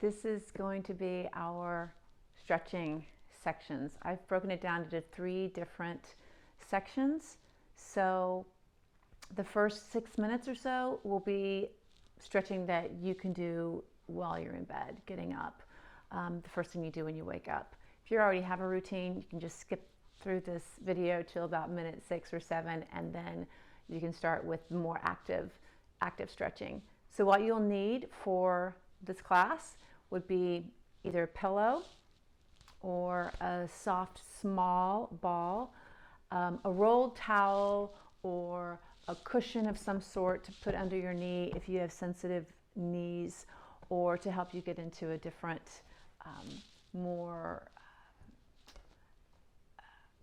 This is going to be our stretching sections. I've broken it down into 3 different sections. So the first 6 minutes or so will be stretching that you can do while you're in bed, getting up. The first thing you do when you wake up. If you already have a routine, you can just skip through this video till about minute 6 or 7, and then you can start with more active stretching. So what you'll need for this class would be either a pillow or a soft small ball, a rolled towel, or a cushion of some sort to put under your knee if you have sensitive knees, or to help you get into a different, more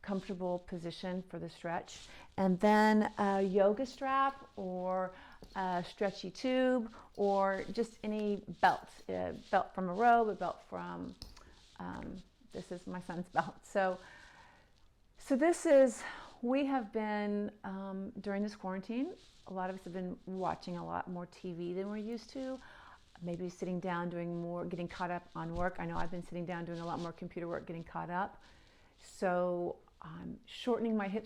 comfortable position for the stretch. And then a yoga strap or a stretchy tube, or just any belt, a belt from a robe, a belt from, this is my son's belt. So this is, we have been, during this quarantine, a lot of us have been watching a lot more TV than we're used to. Maybe sitting down doing more, getting caught up on work. I know I've been sitting down doing a lot more computer work, getting caught up. So I'm shortening my hip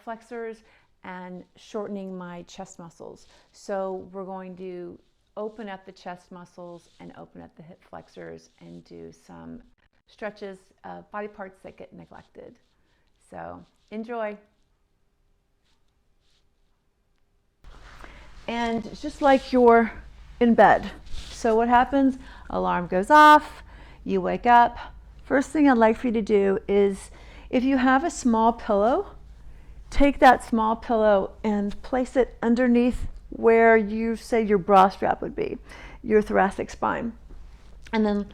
flexors and shortening my chest muscles. So we're going to open up the chest muscles and open up the hip flexors and do some stretches of body parts that get neglected. So enjoy. And it's just like you're in bed. So what happens? Alarm goes off, you wake up. First thing I'd like for you to do is, if you have a small pillow, take that small pillow and place it underneath where you say your bra strap would be, your thoracic spine. And then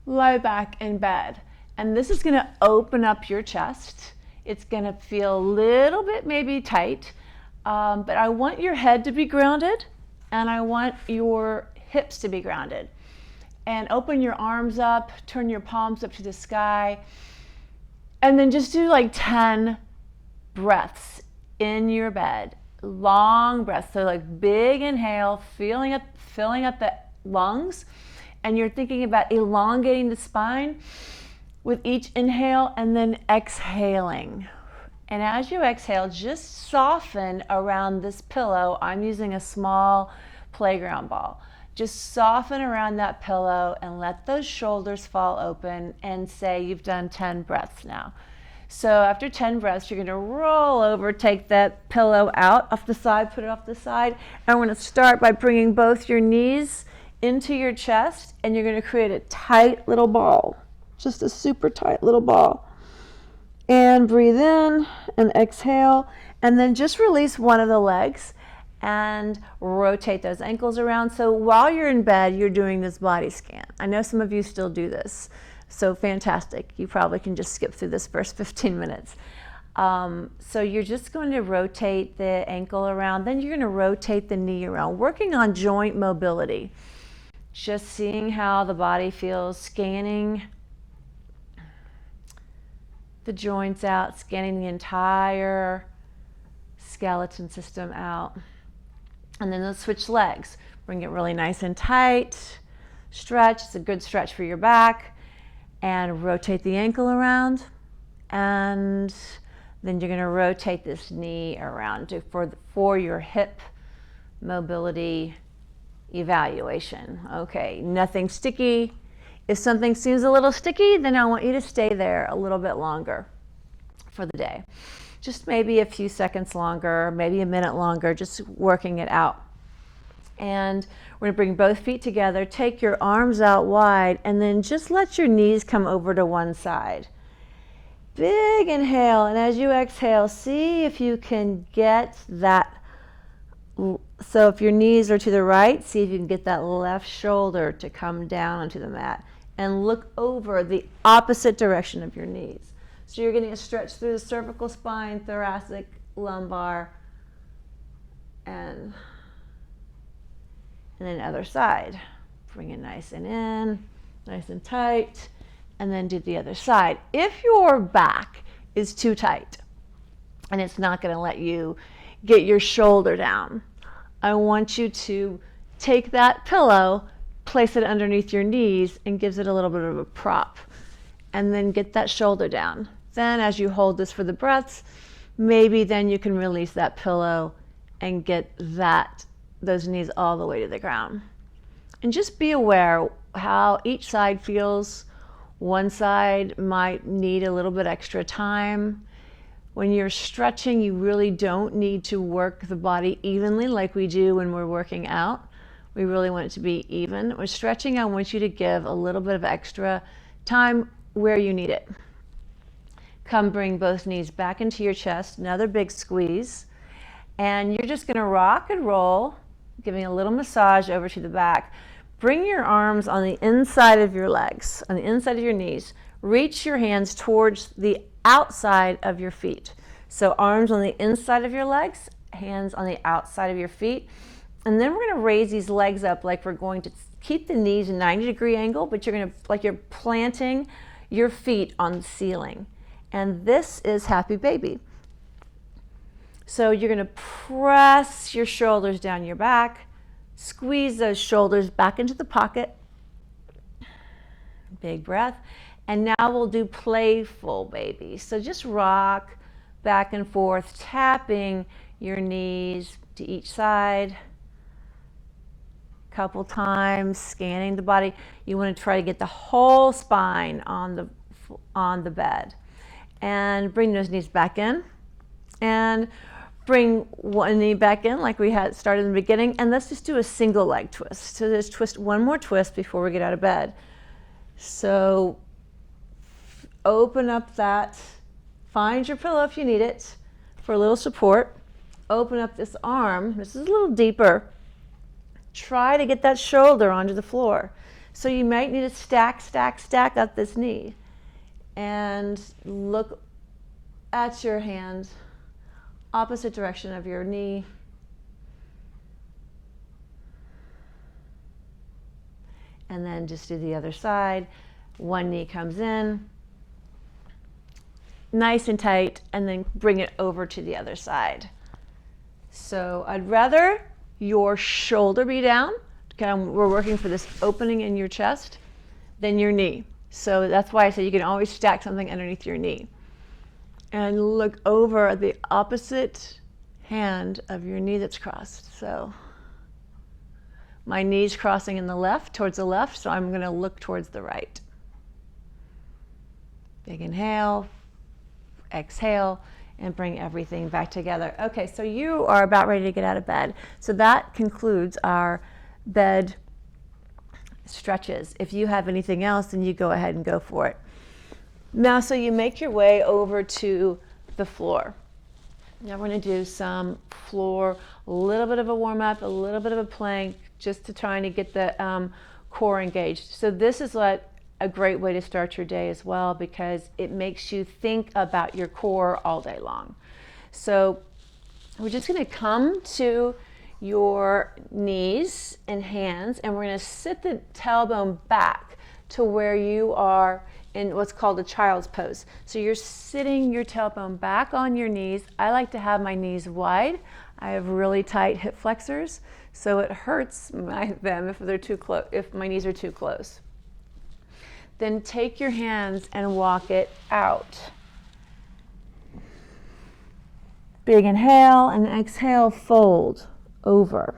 lie back in bed. And this is going to open up your chest. It's going to feel a little bit maybe tight, but I want your head to be grounded and I want your hips to be grounded. And open your arms up, turn your palms up to the sky, and then just do like 10 breaths in your bed. Long breaths. So like big inhale, filling up the lungs, and you're thinking about elongating the spine with each inhale and then exhaling. And as you exhale, just soften around this pillow. I'm using a small playground ball. Just soften around that pillow and let those shoulders fall open, and say you've done 10 breaths now. So after 10 breaths, you're going to roll over, take that pillow out off the side, put it off the side, and we're going to start by bringing both your knees into your chest, and you're going to create a tight little ball, just a super tight little ball. And breathe in and exhale, and then just release one of the legs and rotate those ankles around. So while you're in bed, you're doing this body scan. I know some of you still do this, so fantastic. You probably can just skip through this first 15 minutes. So you're just going to rotate the ankle around, then you're going to rotate the knee around, working on joint mobility. Just seeing how the body feels, scanning the joints out, scanning the entire skeleton system out. And then let's switch legs. Bring it really nice and tight. Stretch, it's a good stretch for your back. And rotate the ankle around. And then you're gonna rotate this knee around for your hip mobility evaluation. Okay, nothing sticky. If something seems a little sticky, then I want you to stay there a little bit longer for the day. Just maybe a few seconds longer, maybe a minute longer, just working it out. And we're gonna bring both feet together, take your arms out wide, and then just let your knees come over to one side. Big inhale, and as you exhale, see if you can get that. So if your knees are to the right, see if you can get that left shoulder to come down onto the mat, and look over the opposite direction of your knees. So you're getting a stretch through the cervical spine, thoracic, lumbar, and then other side. Bring it nice and in, nice and tight, and then do the other side. If your back is too tight and it's not going to let you get your shoulder down, I want you to take that pillow, place it underneath your knees and gives it a little bit of a prop. And then get that shoulder down. Then as you hold this for the breaths, maybe then you can release that pillow and get those knees all the way to the ground. And just be aware how each side feels. One side might need a little bit extra time. When you're stretching, you really don't need to work the body evenly like we do when we're working out. We really want it to be even. With stretching, I want you to give a little bit of extra time where you need it. Come bring both knees back into your chest, another big squeeze. And you're just gonna rock and roll, giving a little massage over to the back. Bring your arms on the inside of your legs, on the inside of your knees. Reach your hands towards the outside of your feet. So arms on the inside of your legs, hands on the outside of your feet. And then we're gonna raise these legs up like we're going to keep the knees in 90-degree angle, but you're gonna, like you're planting your feet on the ceiling. And this is Happy Baby. So you're gonna press your shoulders down your back, squeeze those shoulders back into the pocket. Big breath. And now we'll do Playful Baby. So just rock back and forth, tapping your knees to each side. Couple times, scanning the body. You want to try to get the whole spine on the bed. And bring those knees back in. And bring one knee back in like we had started in the beginning. And let's just do a single leg twist. So let's twist one more twist before we get out of bed. So open up that, find your pillow if you need it for a little support. Open up this arm, this is a little deeper. Try to get that shoulder onto the floor. So you might need to stack up this knee. And look at your hand, opposite direction of your knee. And then just do the other side. One knee comes in, nice and tight, and then bring it over to the other side. So I'd rather your shoulder be down, we're working for this opening in your chest, than your knee. So that's why I say you can always stack something underneath your knee. And look over at the opposite hand of your knee that's crossed. So my knee's crossing in the left, towards the left, so I'm gonna look towards the right. Big inhale, exhale, and bring everything back together. Okay, so you are about ready to get out of bed. So that concludes our bed stretches. If you have anything else, then you go ahead and go for it. Now, so you make your way over to the floor. Now we're gonna do some floor, a little bit of a warm up, a little bit of a plank, just to try and get the core engaged. So this is a great way to start your day as well, because it makes you think about your core all day long. So we're just gonna come to your knees and hands, and we're gonna sit the tailbone back to where you are in what's called a child's pose. So you're sitting your tailbone back on your knees. I like to have my knees wide. I have really tight hip flexors, so it hurts them if they're too close, if my knees are too close. Then take your hands and walk it out. Big inhale, and exhale, fold over.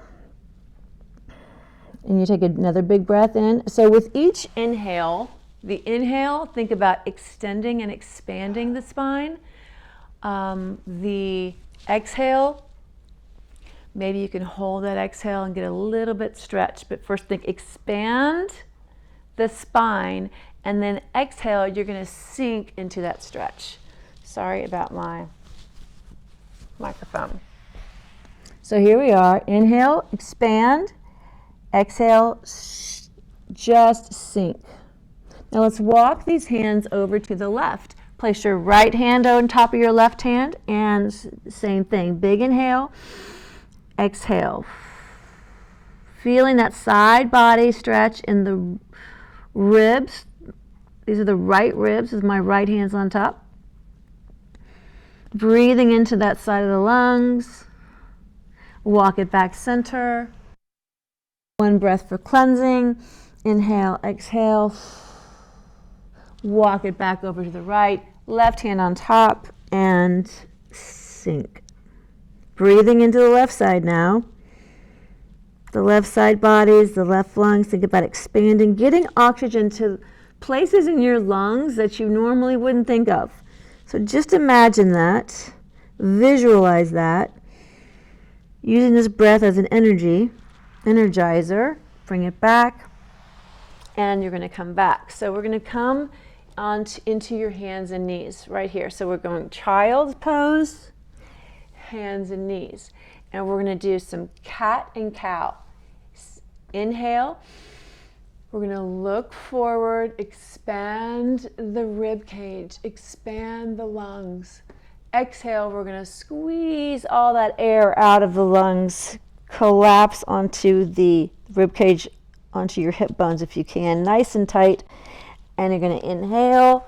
And you take another big breath in. So with each inhale, the inhale, think about extending and expanding the spine. The exhale, maybe you can hold that exhale and get a little bit stretched, but first think expand the spine, and then exhale, you're gonna sink into that stretch. Sorry about my microphone. So here we are, inhale, expand, exhale, just sink. Now let's walk these hands over to the left. Place your right hand on top of your left hand, and same thing, big inhale, exhale. Feeling that side body stretch in the ribs. These are the right ribs with my right hand's on top. Breathing into that side of the lungs. Walk it back center. One breath for cleansing. Inhale, exhale. Walk it back over to the right. Left hand on top and sink. Breathing into the left side now. The left side bodies, the left lungs. Think about expanding, getting oxygen to places in your lungs that you normally wouldn't think of. So just imagine that. Visualize that. Using this breath as an energizer. Bring it back. And you're going to come back. So we're going to come into your hands and knees right here. So we're going child's pose, hands and knees. And we're going to do some cat and cow. Inhale. We're going to look forward, expand the rib cage, expand the lungs. Exhale, we're going to squeeze all that air out of the lungs, collapse onto the rib cage, onto your hip bones if you can, nice and tight. And you're going to inhale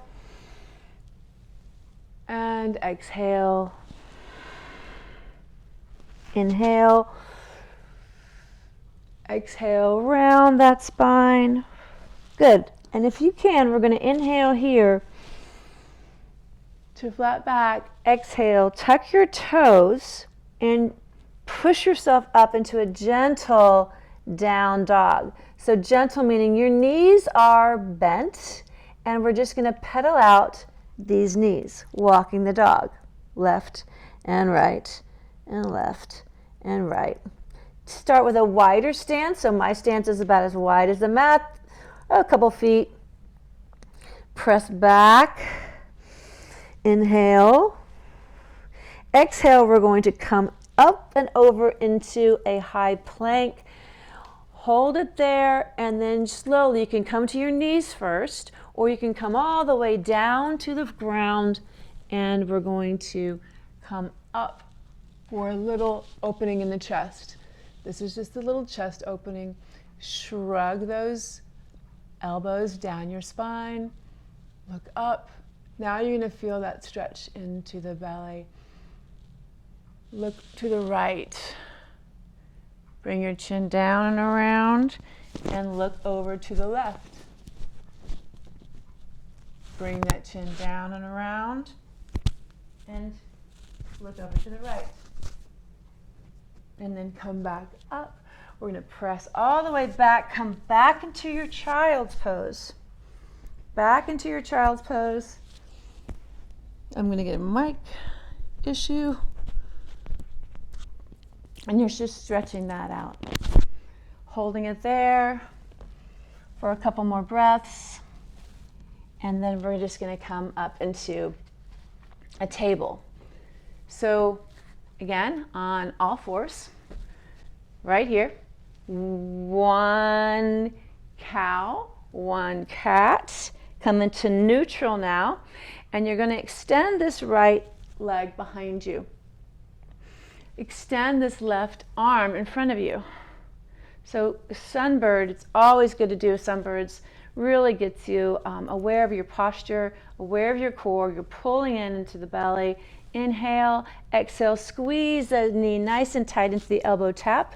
and exhale. Inhale. Exhale, round that spine. Good. And if you can, we're going to inhale here to flat back. Exhale, tuck your toes and push yourself up into a gentle down dog. So gentle meaning your knees are bent, and we're just going to pedal out these knees, walking the dog. Left and right and left and right. Start with a wider stance. So my stance is about as wide as the mat, a couple feet. Press back. Inhale. Exhale, we're going to come up and over into a high plank. Hold it there, and then slowly you can come to your knees first, or you can come all the way down to the ground, and we're going to come up for a little opening in the chest. This is just a little chest opening. Shrug those elbows down your spine. Look up. Now you're going to feel that stretch into the belly. Look to the right. Bring your chin down and around, and look over to the left. Bring that chin down and around, and look over to the right. And then come back up. We're going to press all the way back. Come back into your child's pose. Back into your child's pose. I'm going to get a mic issue. And you're just stretching that out. Holding it there for a couple more breaths. And then we're just going to come up into a table. So again, on all fours, right here. One cow, one cat. Come into neutral now. And you're going to extend this right leg behind you. Extend this left arm in front of you. So sunbird, it's always good to do sunbirds. Really gets you aware of your posture, aware of your core. You're pulling into the belly. Inhale, exhale, squeeze the knee nice and tight into the elbow tap,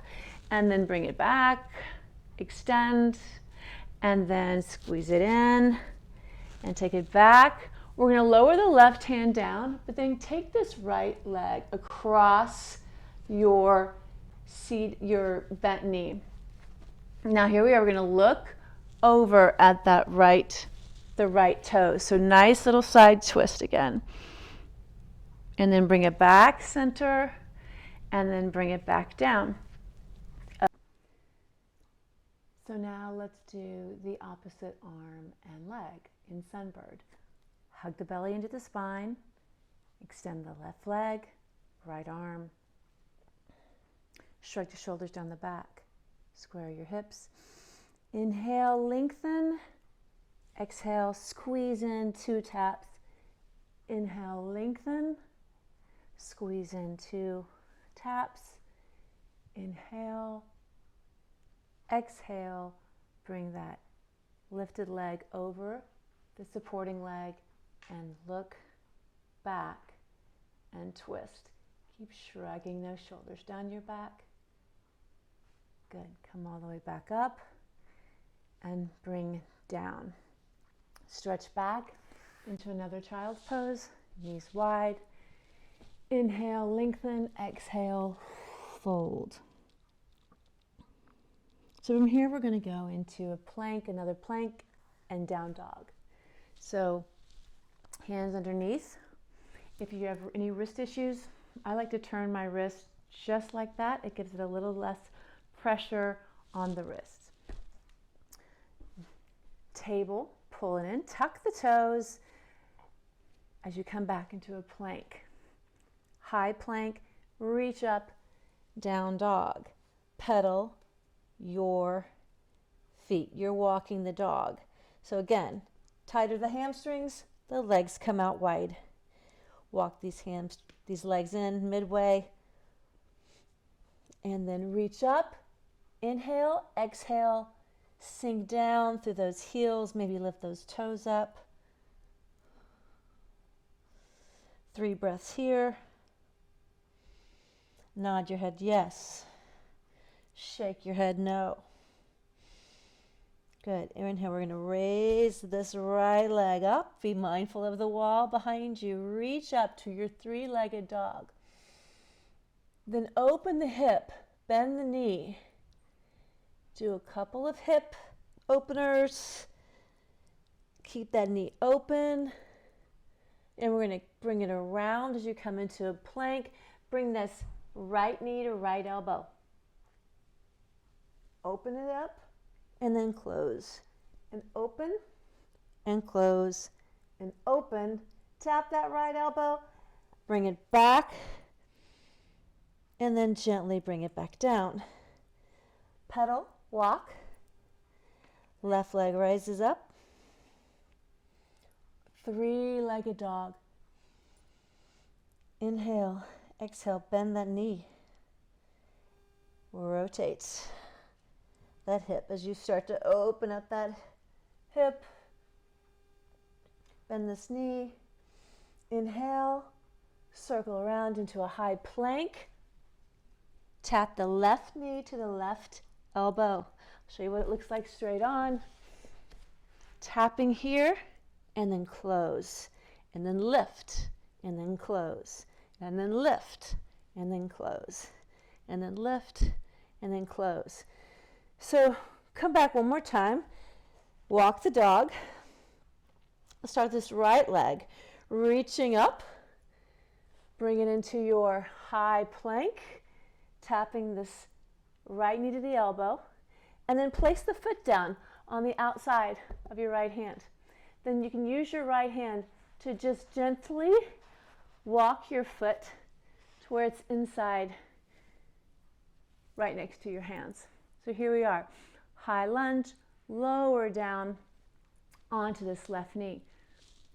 and then bring it back, extend, and then squeeze it in, and take it back. We're going to lower the left hand down, but then take this right leg across your bent knee. Now here we are, we're going to look over at the right toe. So nice little side twist again. And then bring it back center, and then bring it back down. So now let's do the opposite arm and leg in sunbird. Hug the belly into the spine, extend the left leg, right arm. Shrug the shoulders down the back, square your hips. Inhale, lengthen. Exhale, squeeze in, 2 taps. Inhale, lengthen. Squeeze in, 2 taps. Inhale. Exhale, bring that lifted leg over the supporting leg and look back and twist. Keep shrugging those shoulders down your back. Good. Come all the way back up and bring down. Stretch back into another child's pose, knees wide. Inhale, lengthen, exhale, fold. So from here, we're going to go into a plank, another plank, and down dog. So hands underneath. If you have any wrist issues, I like to turn my wrist just like that. It gives it a little less pressure on the wrist. Table, pull it in, tuck the toes as you come back into a plank. High plank, reach up, down dog. Pedal your feet. You're walking the dog. So again, tighter the hamstrings, the legs come out wide. Walk these legs in midway, and then reach up. Inhale, exhale, sink down through those heels, maybe lift those toes up. 3 breaths here. Nod your head yes. Shake your head no. Good. Inhale, we're going to raise this right leg up. Be mindful of the wall behind you. Reach up to your 3-legged dog. Then open the hip, bend the knee. Do a couple of hip openers. Keep that knee open. And we're going to bring it around as you come into a plank. Bring this right knee to right elbow. Open it up and then close. And open and close and open. Tap that right elbow. Bring it back. And then gently bring it back down. Pedal, walk. Left leg rises up. 3-legged dog. Inhale, exhale, bend that knee. Rotate that hip as you start to open up that hip. Bend this knee. Inhale, circle around into a high plank. Tap the left knee to the left elbow. I'll show you what it looks like straight on. Tapping here, and then close, and then lift, and then close, and then lift, and then close, and then lift, and then close. So come back one more time. Walk the dog. Let's start this right leg. Reaching up. Bring it into your high plank. Tapping this right knee to the elbow. And then place the foot down on the outside of your right hand. Then you can use your right hand to just gently walk your foot to where it's inside, right next to your hands. So here we are. High lunge, lower down onto this left knee.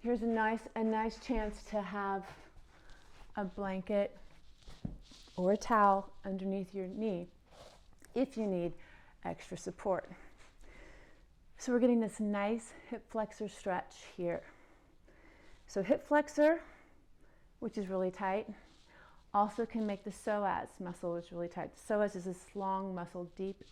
Here's a nice chance to have a blanket or a towel underneath your knee if you need extra support. So we're getting this nice hip flexor stretch here. So hip flexor, which is really tight, also can make the psoas muscle, which is really tight. The psoas is this long muscle deep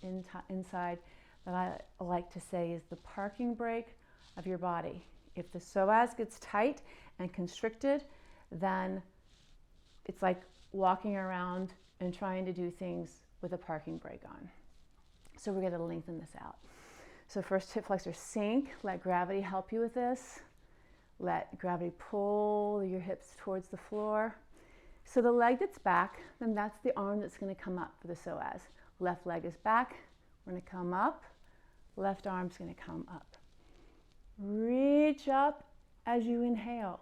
inside that I like to say is the parking brake of your body. If the psoas gets tight and constricted, then it's like walking around and trying to do things with a parking brake on. So we're going to lengthen this out. So first, hip flexor, sink. Let gravity help you with this. Let gravity pull your hips towards the floor. So the leg that's back, then that's the arm that's going to come up for the psoas. Left leg is back. We're going to come up. Left arm's going to come up. Reach up as you inhale.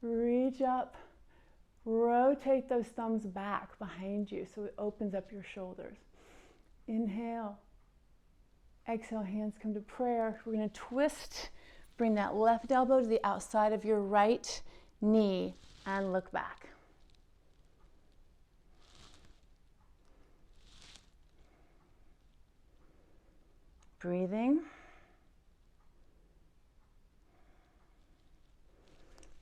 Reach up. Rotate those thumbs back behind you so it opens up your shoulders. Inhale. Exhale, hands come to prayer. We're going to twist. Bring that left elbow to the outside of your right knee and look back. Breathing.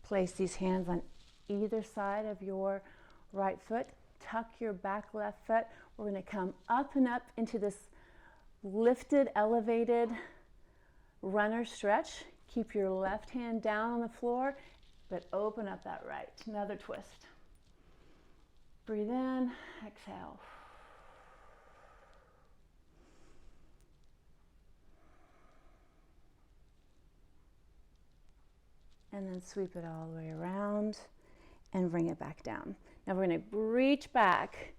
Place these hands on either side of your right foot. tuck your back left foot. We're going to come up and up into this lifted, elevated runner stretch. Keep your left hand down on the floor, but open up that right. Another twist. Breathe in, exhale. And then sweep it all the way around and bring it back down. Now we're going to reach back.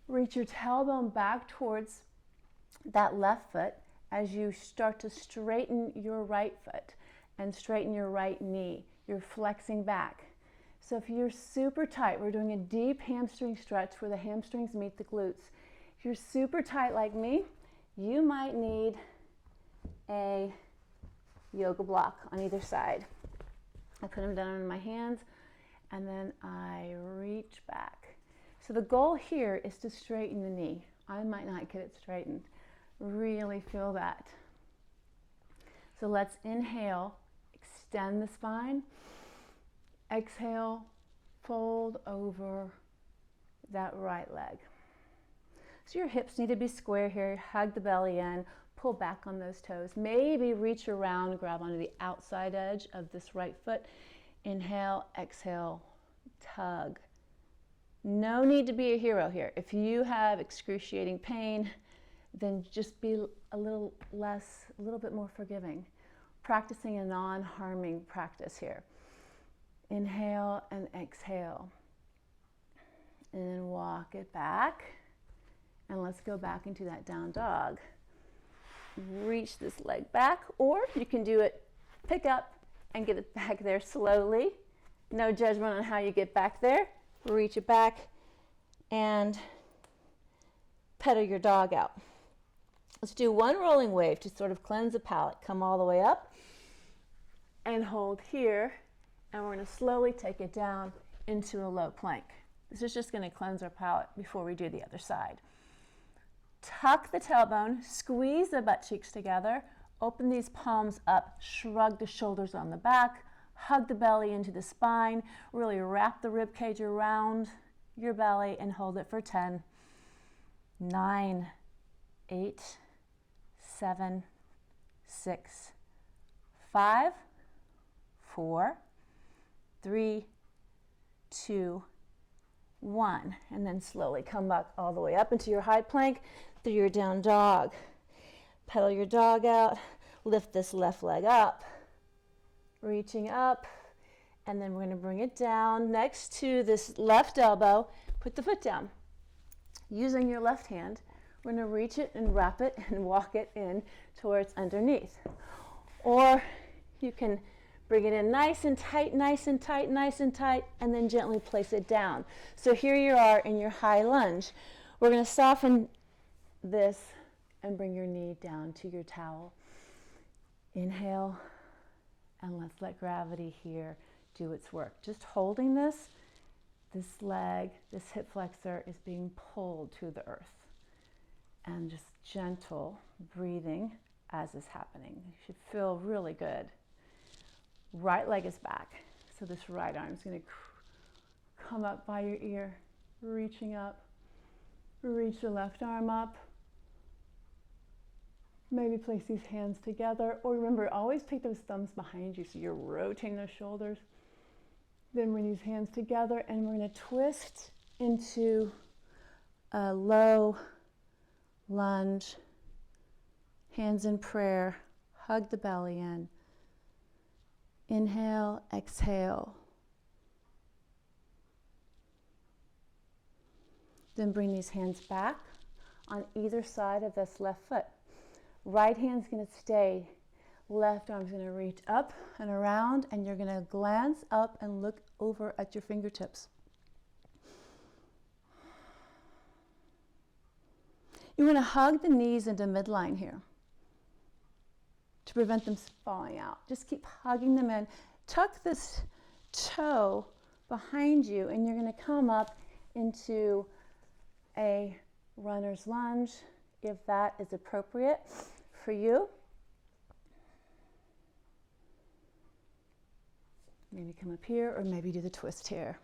Reach your tailbone back towards that left foot as you start to straighten your right foot and straighten your right knee. You're flexing back. So if you're super tight, we're doing a deep hamstring stretch where the hamstrings meet the glutes. If you're super tight like me, you might need a yoga block on either side. I put them down in my hands and then I reach back. So the goal here is to straighten the knee. I might not get it straightened. Really feel that. So let's inhale, extend the spine. Exhale, fold over that right leg. So your hips need to be square here. Hug the belly in, pull back on those toes. Maybe reach around, grab onto the outside edge of this right foot. Inhale, exhale, tug. No need to be a hero here. If you have excruciating pain, then just be a little bit more forgiving. Practicing a non-harming practice here. Inhale and exhale. And then walk it back. And let's go back into that down dog. Reach this leg back, or you can do it, pick up and get it back there slowly. No judgment on how you get back there. Reach it back and pedal your dog out. Let's do one rolling wave to sort of cleanse the palate. Come all the way up and hold here. And we're going to slowly take it down into a low plank. This is just going to cleanse our palate before we do the other side. Tuck the tailbone, squeeze the butt cheeks together, open these palms up, shrug the shoulders on the back, hug the belly into the spine, really wrap the rib cage around your belly and hold it for 10, 9, 8, 7, 6, 5, 4, 3, 2, 1, and then slowly come back all the way up into your high plank through your down dog. Pedal your dog out, lift this left leg up, reaching up, and then we're going to bring it down next to this left elbow. Put the foot down. Using your left hand, we're going to reach it and wrap it and walk it in towards underneath. Or you can bring it in nice and tight, nice and tight, nice and tight, and then gently place it down. So here you are in your high lunge. We're going to soften this and bring your knee down to your towel. Inhale, and let's let gravity here do its work. Just holding this leg, this hip flexor is being pulled to the earth. And just gentle breathing as is happening. You should feel really good. Right leg is back. So this right arm is going to come up by your ear, reaching up. Reach the left arm up. Maybe place these hands together. Or remember, always take those thumbs behind you so you're rotating those shoulders. Then bring these hands together and we're going to twist into a low lunge. Hands in prayer. Hug the belly in. Inhale, exhale. Then bring these hands back on either side of this left foot. Right hand's going to stay. Left arm's going to reach up and around, and you're going to glance up and look over at your fingertips. You want to hug the knees into midline here to prevent them falling out. Just keep hugging them in. Tuck this toe behind you, and you're going to come up into a runner's lunge, if that is appropriate for you. Maybe come up here, or maybe do the twist here.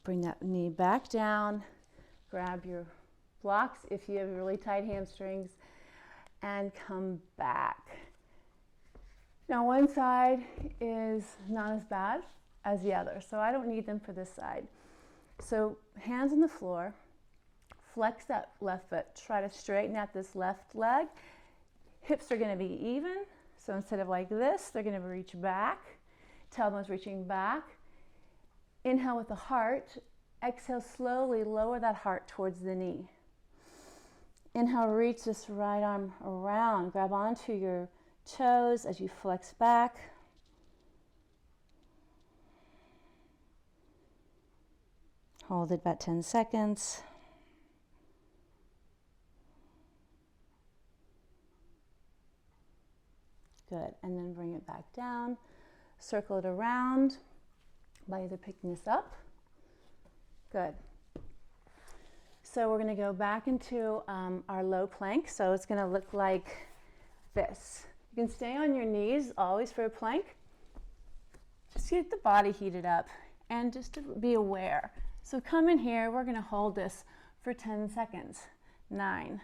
Bring that knee back down. Grab your blocks if you have really tight hamstrings and come back. Now one side is not as bad as the other, so I don't need them for this side. So hands on the floor, flex that left foot, try to straighten out this left leg. Hips are going to be even, so instead of like this, they're going to reach back, tailbone's reaching back. Inhale with the heart, exhale slowly, lower that heart towards the knee. Inhale, reach this right arm around, grab onto your toes as you flex back. Hold it about 10 seconds. Good, and then bring it back down. Circle it around by either picking this up. Good. So we're going to go back into our low plank. So it's going to look like this. You can stay on your knees always for a plank. Just get the body heated up and just to be aware. So come in here, we're going to hold this for 10 seconds. 9,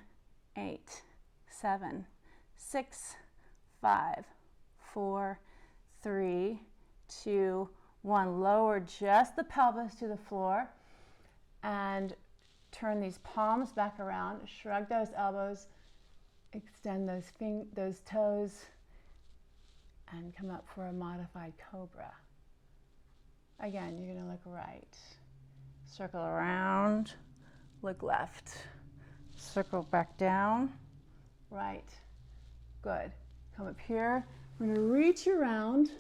8, 7, 6, 5, 4, 3, 2, 1. Lower just the pelvis to the floor and turn these palms back around. Shrug those elbows. Extend those toes and come up for a modified cobra. Again, you're going to look right. Circle around, look left. Circle back down, right. Good. Come up here. We're going to reach around.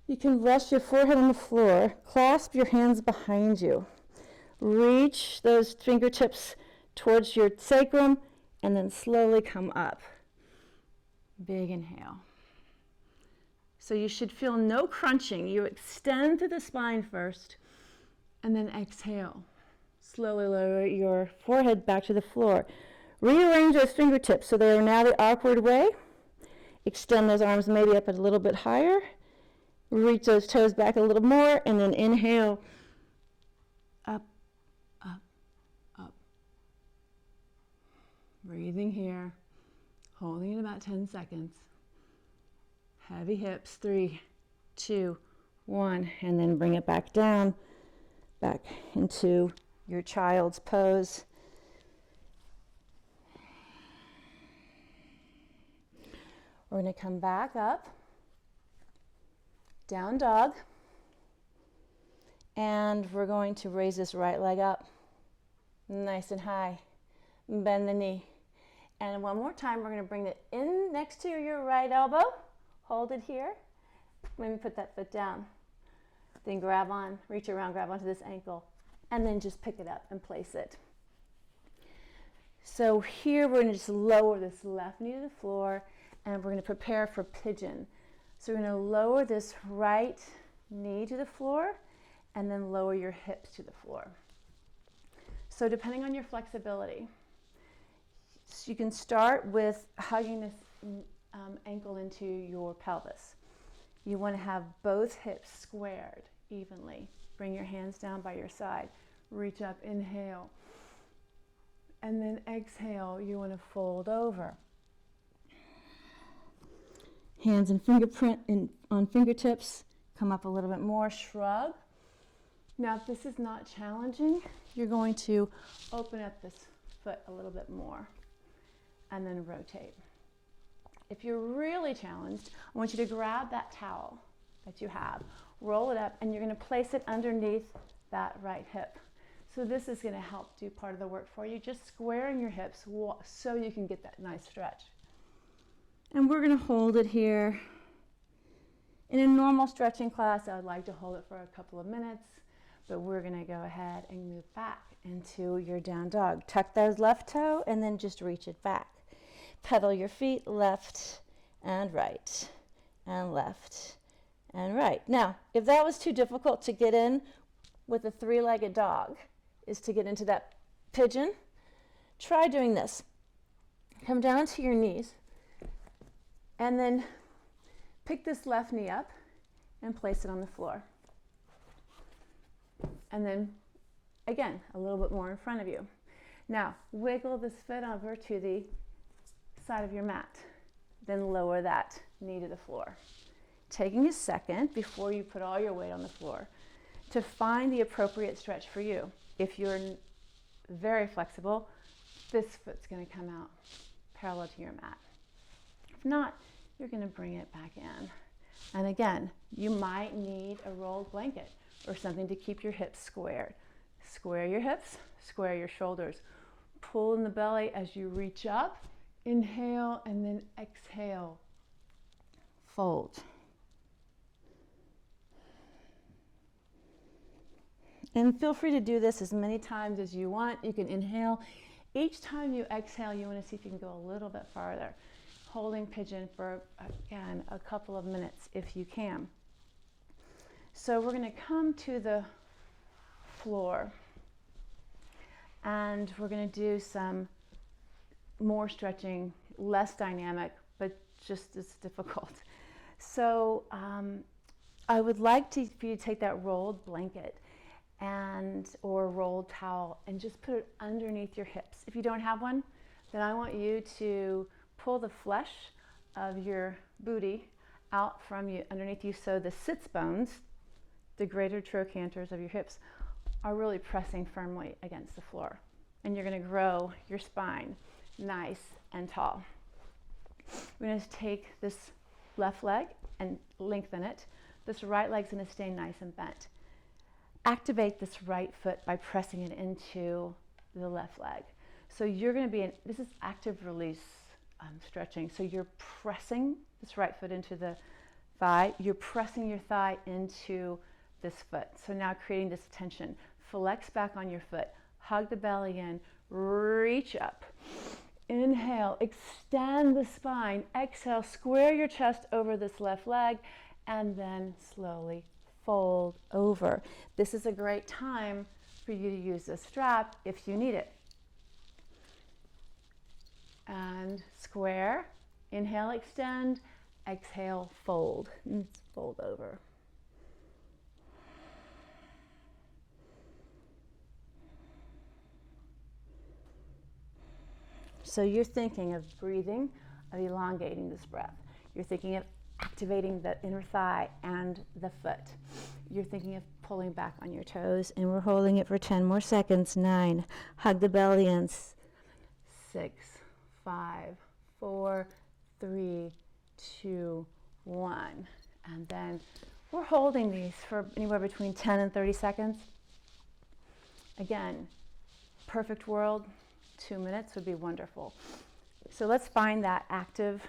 You can rest your forehead on the floor. Clasp your hands behind you. Reach those fingertips towards your sacrum and then slowly come up. Big inhale. So you should feel no crunching. You extend through the spine first and then exhale. Slowly lower your forehead back to the floor. Rearrange those fingertips so they are now the awkward way. Extend those arms maybe up a little bit higher. Reach those toes back a little more and then inhale. Up, up, up. Breathing here. Holding it about 10 seconds. Heavy hips. 3, 2, 1. And then bring it back down. Back into your child's pose. We're going to come back up. Down dog. And we're going to raise this right leg up. Nice and high. Bend the knee. And one more time, we're going to bring it in next to your right elbow. Hold it here. Maybe put that foot down. Then grab on, reach around, grab onto this ankle, and then just pick it up and place it. So here we're going to just lower this left knee to the floor, and we're going to prepare for pigeon. So we're going to lower this right knee to the floor, and then lower your hips to the floor. So depending on your flexibility, so you can start with hugging this ankle into your pelvis. You want to have both hips squared evenly. Bring your hands down by your side. Reach up, inhale. And then exhale, you want to fold over. Hands and on fingertips. Come up a little bit more, shrug. Now if this is not challenging, you're going to open up this foot a little bit more and then rotate. If you're really challenged, I want you to grab that towel that you have, roll it up, and you're going to place it underneath that right hip. So this is going to help do part of the work for you, just squaring your hips so you can get that nice stretch. And we're going to hold it here. In a normal stretching class, I would like to hold it for a couple of minutes, but we're going to go ahead and move back into your down dog. Tuck those left toe and then just reach it back. Pedal your feet left and right and left and right. Now, if that was too difficult to get in with a three-legged dog, is to get into that pigeon, try doing this. Come down to your knees and then pick this left knee up and place it on the floor. and then again, a little bit more in front of you. Now, wiggle this foot over to the side of your mat. Then lower that knee to the floor. Taking a second before you put all your weight on the floor to find the appropriate stretch for you. If you're very flexible, this foot's going to come out parallel to your mat. If not, you're going to bring it back in. And again, you might need a rolled blanket or something to keep your hips squared. Square your hips, square your shoulders. Pull in the belly as you reach up. Inhale and then exhale. Fold. And feel free to do this as many times as you want. You can inhale. Each time you exhale, you want to see if you can go a little bit farther. Holding pigeon for, again, a couple of minutes if you can. So we're going to come to the floor and we're going to do some more stretching, less dynamic, but just as difficult. So I would like for you to take that rolled blanket or rolled towel and just put it underneath your hips. If you don't have one, then I want you to pull the flesh of your booty out from you underneath you, so the sits bones, the greater trochanters of your hips, are really pressing firmly against the floor. And you're going to grow your spine nice and tall. We're going to take this left leg and lengthen it. This right leg's going to stay nice and bent. Activate this right foot by pressing it into the left leg. So you're going to be this is active release stretching. So you're pressing this right foot into the thigh. You're pressing your thigh into this foot. So now creating this tension. Flex back on your foot. Hug the belly in. Reach up. Inhale, extend the spine. Exhale, square your chest over this left leg, and then slowly fold over. This is a great time for you to use the strap if you need it. And square. Inhale, extend. Exhale, fold. And fold over. So you're thinking of breathing, of elongating this breath. You're thinking of activating the inner thigh and the foot. You're thinking of pulling back on your toes, and we're holding it for 10 more seconds. 9, hug the belly in. 6, 5, 4, 3, 2, 1. And then we're holding these for anywhere between 10 and 30 seconds. Again, perfect world, 2 minutes would be wonderful. So let's find that activate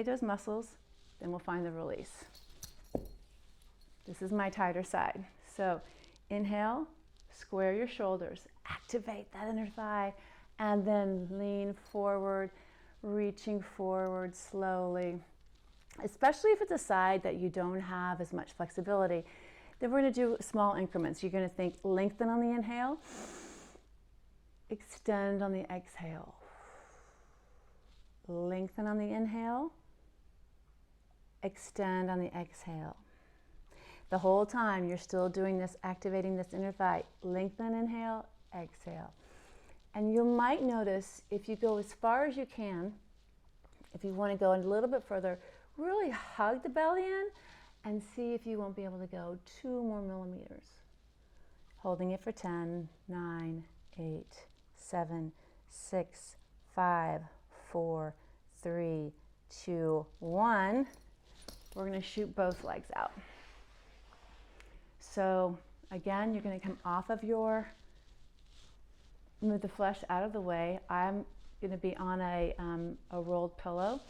those muscles, then we'll find the release. This is my tighter side. So inhale, square your shoulders, activate that inner thigh, and then lean forward, reaching forward slowly. Especially if it's a side that you don't have as much flexibility, then we're going to do small increments. You're going to think lengthen on the inhale, extend on the exhale. Lengthen on the inhale, extend on the exhale. The whole time you're still doing this, activating this inner thigh. Lengthen, inhale, exhale. And you might notice if you go as far as you can, if you want to go a little bit further, really hug the belly in and see if you won't be able to go 2 more millimeters. Holding it for 10, 9, 8, 7, 6, 5, 4, 3, 2, 1. We're going to shoot both legs out. So again, you're going to come off of move the flesh out of the way. I'm going to be on a rolled pillow,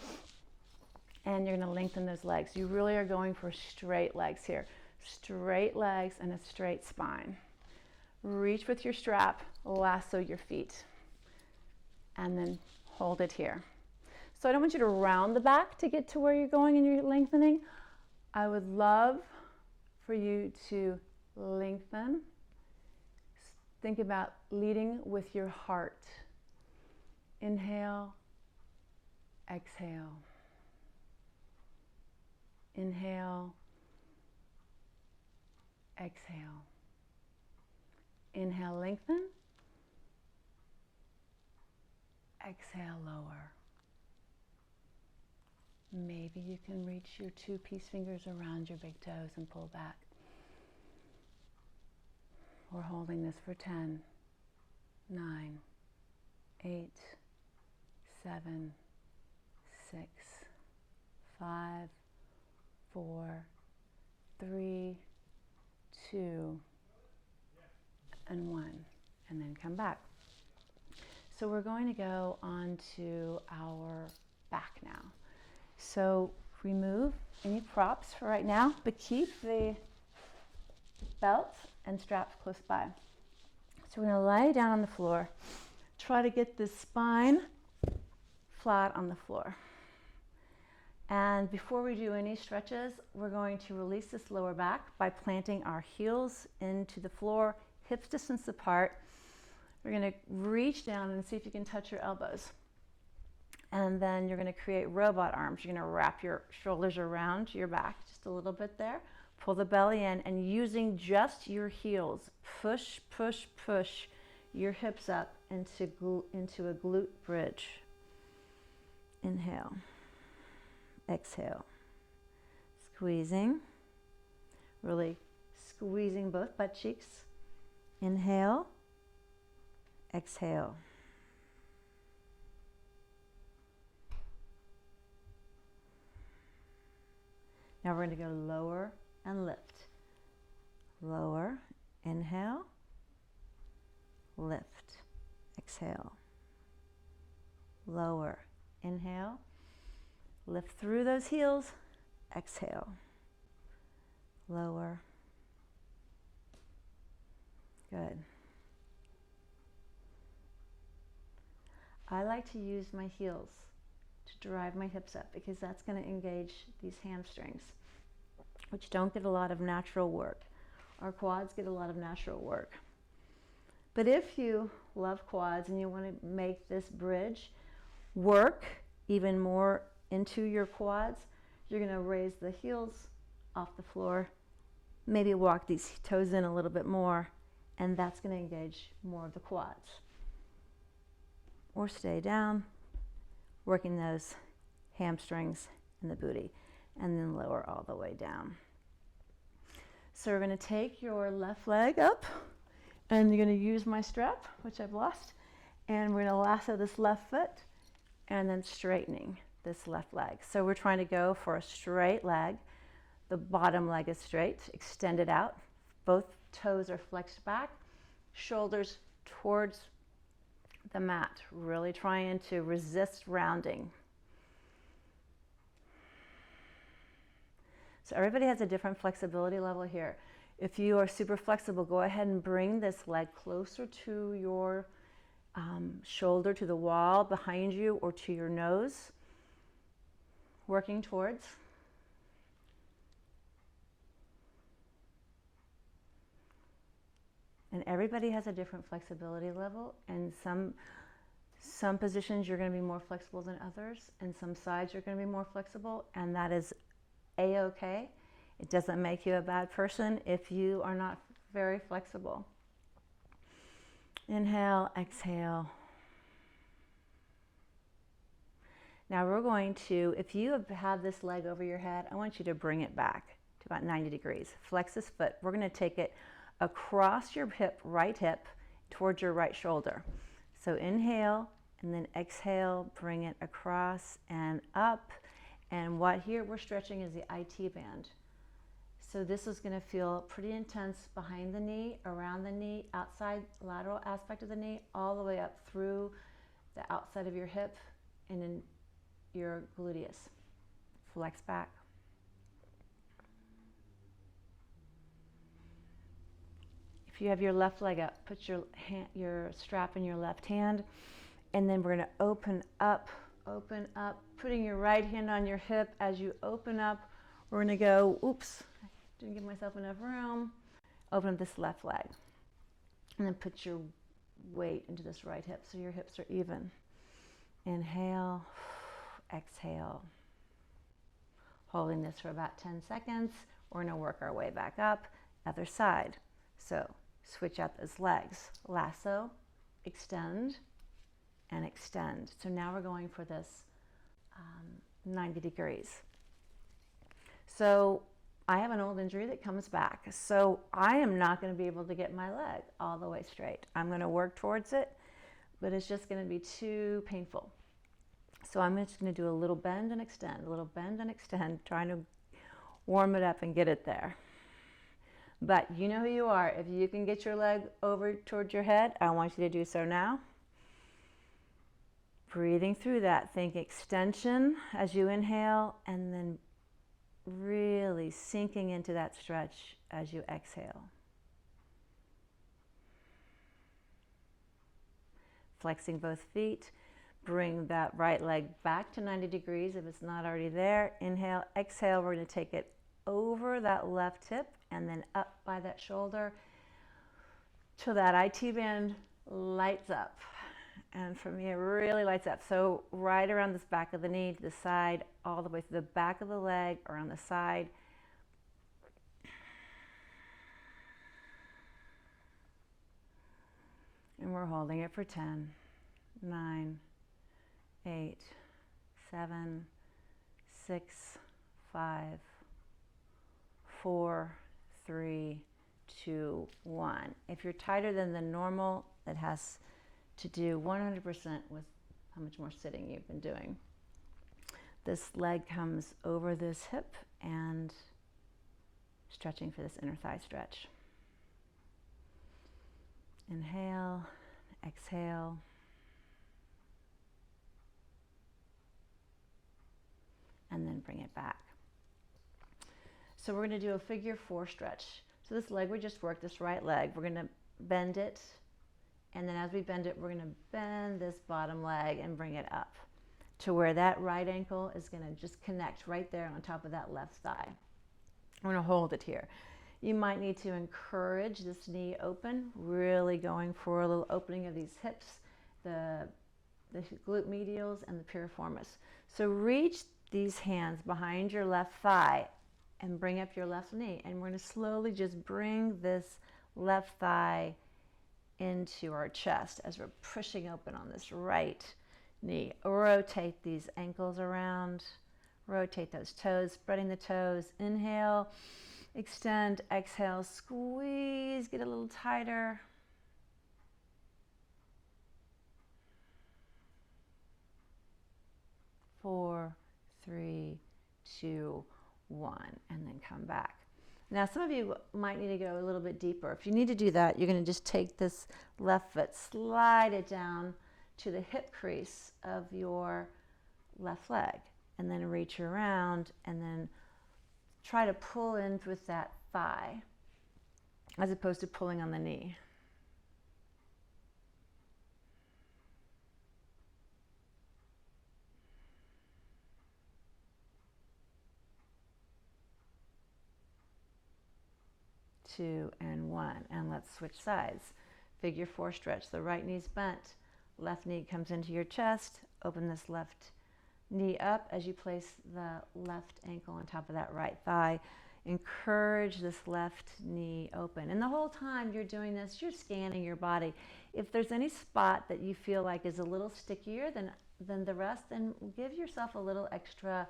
and you're going to lengthen those legs. You really are going for straight legs here. Straight legs and a straight spine. Reach with your strap, lasso your feet, and then hold it here. So I don't want you to round the back to get to where you're going and you're lengthening. I would love for you to lengthen. Think about leading with your heart. Inhale, exhale. Inhale, exhale. Inhale, lengthen. Exhale, lower. Maybe you can reach your 2 peace fingers around your big toes and pull back. We're holding this for 10, 9, 8, 7, 6, 5, 4, 3, 2, and 1. And then come back. So we're going to go on to our back now. So remove any props for right now, but keep the belt and straps close by. So we're going to lie down on the floor. Try to get the spine flat on the floor. And before we do any stretches, we're going to release this lower back by planting our heels into the floor, hips distance apart. We're going to reach down and see if you can touch your elbows. And then you're going to create robot arms. You're going to wrap your shoulders around your back just a little bit there. Pull the belly in, and using just your heels, push, push, push your hips up into a glute bridge. Inhale. Exhale. Squeezing. Really squeezing both butt cheeks. Inhale. Exhale. Now we're going to go lower and lift. Lower, inhale, lift, exhale. Lower, inhale, lift through those heels, exhale. Lower. Good. I like to use my heels to drive my hips up because that's going to engage these hamstrings, which don't get a lot of natural work. Our quads get a lot of natural work. But if you love quads and you want to make this bridge work even more into your quads, you're going to raise the heels off the floor, maybe walk these toes in a little bit more, and that's going to engage more of the quads. Or stay down, working those hamstrings and the booty, and then lower all the way down. So we're going to take your left leg up, and you're going to use my strap, which I've lost, and we're going to lasso this left foot, and then straightening this left leg. So we're trying to go for a straight leg. The bottom leg is straight, extended out. Both toes are flexed back, shoulders towards the mat, really trying to resist rounding. So everybody has a different flexibility level here. If you are super flexible, go ahead and bring this leg closer to your shoulder, to the wall behind you, or to your nose, working towards. And everybody has a different flexibility level, and some positions you're going to be more flexible than others, and some sides you're going to be more flexible, and that is a-okay. It doesn't make you a bad person if you are not very flexible. Inhale, exhale. Now we're going to, if you have this leg over your head, I want you to bring it back to about 90 degrees. Flex this foot. We're going to take it across your hip, right hip, towards your right shoulder. So inhale, and then exhale, bring it across and up. And what here we're stretching is the IT band. So this is going to feel pretty intense behind the knee, around the knee, outside lateral aspect of the knee, all the way up through the outside of your hip and in your gluteus. Flex back. If you have your left leg up, put your strap in your left hand, and then we're going to open up, putting your right hand on your hip. As you open up, we're going to go, oops, didn't give myself enough room. Open up this left leg, and then put your weight into this right hip so your hips are even. Inhale, exhale. Holding this for about 10 seconds. We're going to work our way back up. other side. So switch out those legs. Lasso, extend, and extend. So now we're going for this 90 degrees. So I have an old injury that comes back. So I am not going to be able to get my leg all the way straight. I'm going to work towards it, but it's just going to be too painful. So I'm just going to do a little bend and extend, a little bend and extend, trying to warm it up and get it there. But you know who you are. If you can get your leg over towards your head, I want you to do so now. Breathing through that, think extension as you inhale, and then really sinking into that stretch as you exhale. Flexing both feet. Bring that right leg back to 90 degrees if it's not already there. Inhale, exhale. We're going to take it over that left hip and then up by that shoulder till that IT band lights up. And for me, it really lights up. So right around this back of the knee, to the side, all the way through the back of the leg, around the side. And we're holding it for 10, 9, 8, 7, 6, 5, 4, 3, 2, 1. If you're tighter than the normal, it has to do 100% with how much more sitting you've been doing. This leg comes over this hip and stretching for this inner thigh stretch. Inhale, exhale. And then bring it back. So we're going to do a figure 4 stretch. So this leg we just worked, this right leg, we're going to bend it. And then as we bend it, we're going to bend this bottom leg and bring it up to where that right ankle is going to just connect right there on top of that left thigh. I'm going to hold it here. You might need to encourage this knee open, really going for a little opening of these hips, the glute medials and the piriformis. So reach these hands behind your left thigh and bring up your left knee. And we're going to slowly just bring this left thigh into our chest as we're pushing open on this right knee. Rotate these ankles around. Rotate those toes, spreading the toes. Inhale, extend, exhale, squeeze, get a little tighter. Four, 3, 2, 1, and then come back. Now some of you might need to go a little bit deeper. If you need to do that, you're going to just take this left foot, slide it down to the hip crease of your left leg, and then reach around and then try to pull in with that thigh as opposed to pulling on the knee. Two and 1, and let's switch sides. Figure 4 stretch. The right knee's bent, left knee comes into your chest. Open this left knee up as you place the left ankle on top of that right thigh. Encourage this left knee open, and the whole time you're doing this, you're scanning your body. If there's any spot that you feel like is a little stickier than the rest, then give yourself a little extra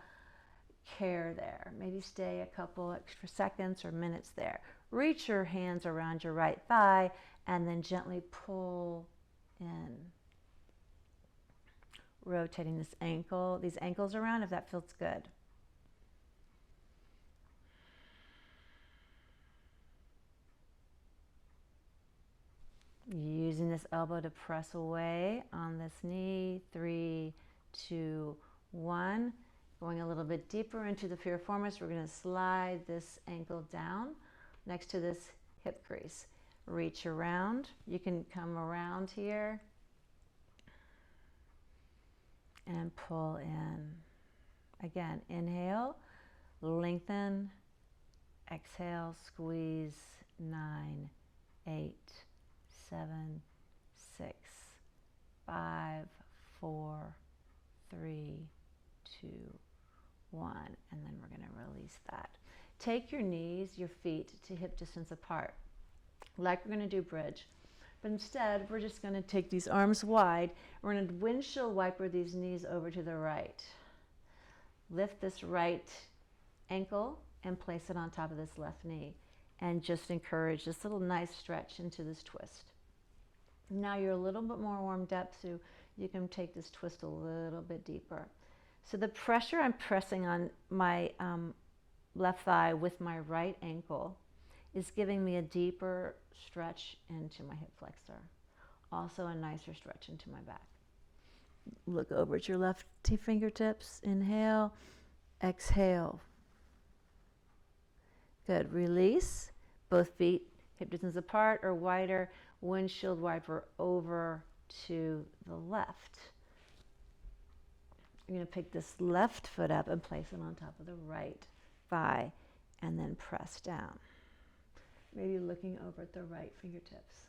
care there. Maybe stay a couple extra seconds or minutes there. Reach your hands around your right thigh and then gently pull in. Rotating these ankles around if that feels good. Using this elbow to press away on this knee. 3, 2, 1. Going a little bit deeper into the piriformis, we're going to slide this ankle down next to this hip crease. Reach around. You can come around here and pull in. Again, inhale, lengthen, exhale, squeeze. 9, 8, 7, 6, 5, 4, 3, 2, 1, and then we're going to release that. take your knees, your feet to hip distance apart, like we're going to do bridge. But instead, we're just going to take these arms wide. We're going to windshield wiper these knees over to the right. Lift this right ankle and place it on top of this left knee. And just encourage this little nice stretch into this twist. Now you're a little bit more warmed up, so you can take this twist a little bit deeper. So the pressure I'm pressing on my left thigh with my right ankle is giving me a deeper stretch into my hip flexor. Also a nicer stretch into my back. Look over at your left fingertips. Inhale, exhale. Good. Release. Both feet hip distance apart or wider. Windshield wiper over to the left. You're going to pick this left foot up and place it on top of the right thigh and then press down. Maybe looking over at the right fingertips.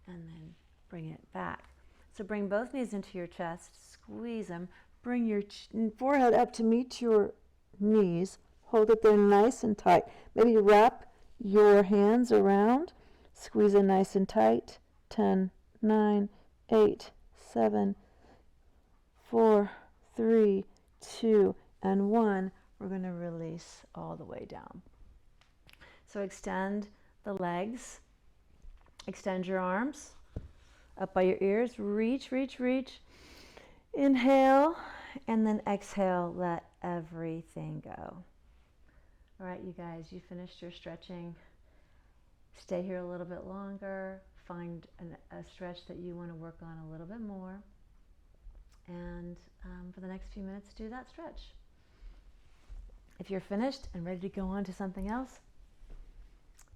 And then bring it back. So bring both knees into your chest, squeeze them, bring your forehead up to meet your knees, hold it there nice and tight. Maybe wrap your hands around, squeeze it nice and tight. 10, 9, 8, 7, 4, 3, 2, and 1. We're going to release all the way down. So extend the legs. Extend your arms up by your ears. Reach, reach, reach. Inhale, and then exhale. Let everything go. All right, you guys, you finished your stretching. Stay here a little bit longer. Find a stretch that you want to work on a little bit more. And for the next few minutes, do that stretch. If you're finished and ready to go on to something else,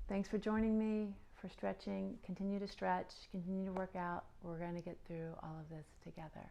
thanks for joining me for stretching. Continue to stretch, continue to work out. We're going to get through all of this together.